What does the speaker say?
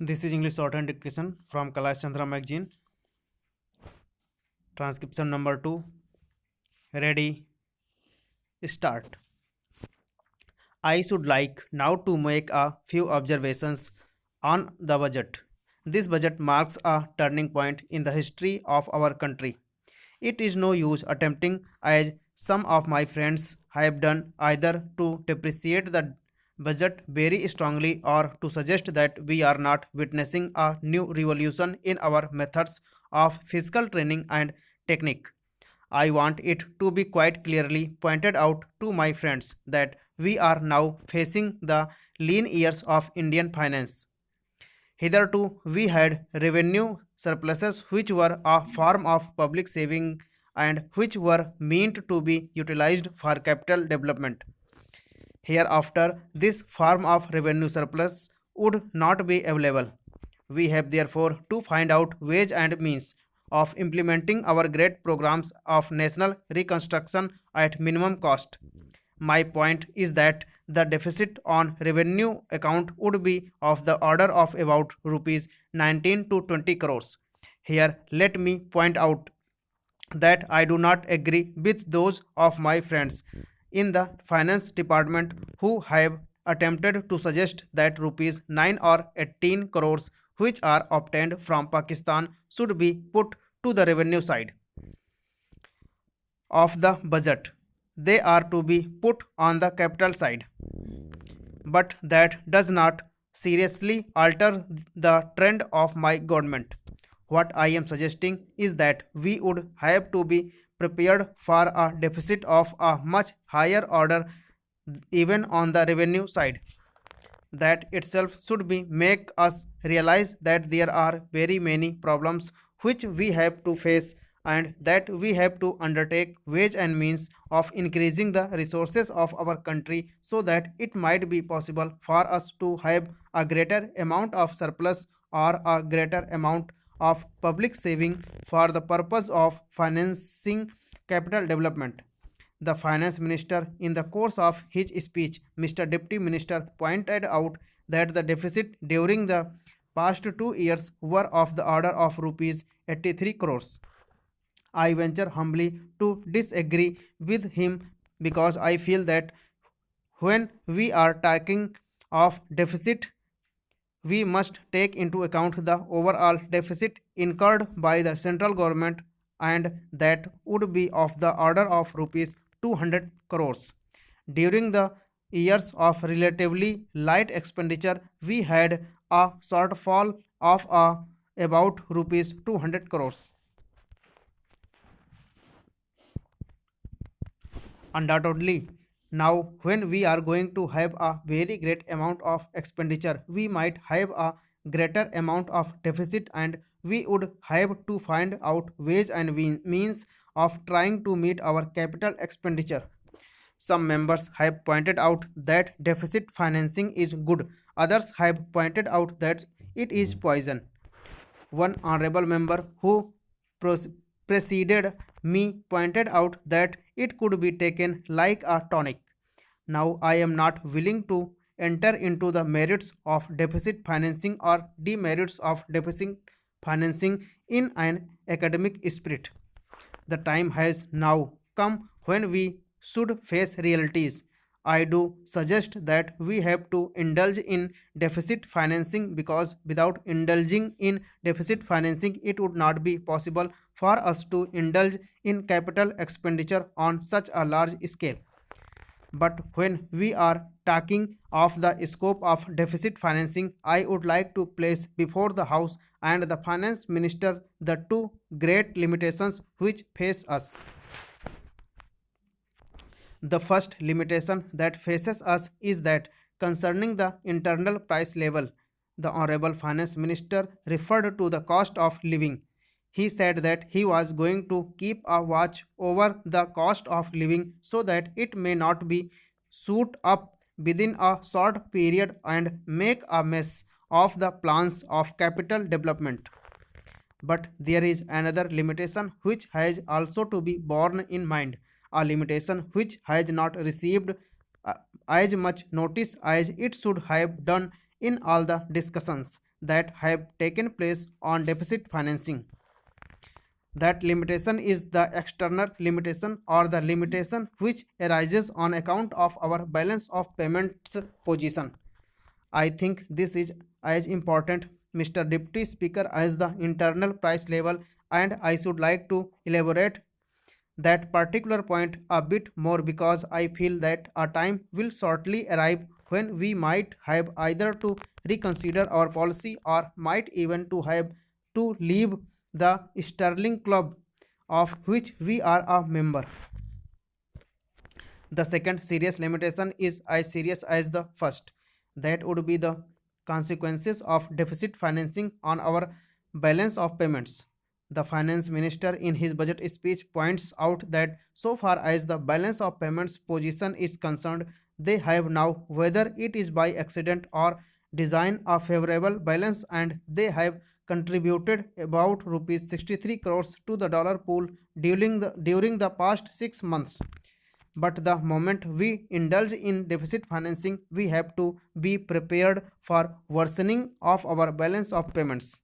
This is English shorthand dictation from Kailash Chandra magazine. Transcription number 2. Ready? Start. I should like now to make a few observations on the budget. This budget marks a turning point in the history of our country. It is no use attempting, as some of my friends have done, either to depreciate the budget very strongly or to suggest that we are not witnessing a new revolution in our methods of physical training and technique. I want it to be quite clearly pointed out to my friends that we are now facing the lean years of Indian finance. Hitherto, we had revenue surpluses which were a form of public saving and which were meant to be utilized for capital development. Hereafter, this form of revenue surplus would not be available. We have therefore to find out ways and means of implementing our great programs of national reconstruction at minimum cost. My point is that the deficit on revenue account would be of the order of about rupees 19 to 20 crores. Here, let me point out that I do not agree with those of my friends in the finance department who have attempted to suggest that rupees 9 or 18 crores which are obtained from Pakistan should be put to the revenue side of the budget. They are to be put on the capital side. But that does not seriously alter the trend of my government. What I am suggesting is that we would have to be prepared for a deficit of a much higher order even on the revenue side. That itself should be make us realize that there are very many problems which we have to face and that we have to undertake ways and means of increasing the resources of our country so that it might be possible for us to have a greater amount of surplus or a greater amount of public saving for the purpose of financing capital development. The finance minister, in the course of his speech, Mr. Deputy Minister pointed out that the deficit during the past 2 years were of the order of rupees 83 crores. I venture humbly to disagree with him because I feel that when we are talking of deficit, we must take into account the overall deficit incurred by the central government and that would be of the order of rupees 200 crores. During the years of relatively light expenditure, we had a shortfall of about rupees 200 crores. Undoubtedly, now when we are going to have a very great amount of expenditure, we might have a greater amount of deficit and we would have to find out ways and means of trying to meet our capital expenditure. Some members have pointed out that deficit financing is good, others have pointed out that it is poison. One honorable member who preceded me pointed out that it could be taken like a tonic. Now, I am not willing to enter into the merits of deficit financing or demerits of deficit financing in an academic spirit. The time has now come when we should face realities. I do suggest that we have to indulge in deficit financing because without indulging in deficit financing, it would not be possible for us to indulge in capital expenditure on such a large scale. But when we are talking of the scope of deficit financing, I would like to place before the House and the Finance Minister the two great limitations which face us. The first limitation that faces us is that concerning the internal price level, the Honorable Finance Minister referred to the cost of living. He said that he was going to keep a watch over the cost of living so that it may not be shoot up within a short period and make a mess of the plans of capital development. But there is another limitation which has also to be borne in mind, a limitation which has not received as much notice as it should have done in all the discussions that have taken place on deficit financing. That limitation is the external limitation or the limitation which arises on account of our balance of payments position. I think this is as important, Mr. Deputy Speaker, as the internal price level, and I should like to elaborate that particular point a bit more because I feel that a time will shortly arrive when we might have either to reconsider our policy or might even to have to leave the Sterling Club of which we are a member. The second serious limitation is as serious as the first. That would be the consequences of deficit financing on our balance of payments. The finance minister in his budget speech points out that so far as the balance of payments position is concerned, they have now, whether it is by accident or design, a favorable balance and they have contributed about rupees 63 crores to the dollar pool during the past 6 months. But the moment we indulge in deficit financing, we have to be prepared for worsening of our balance of payments.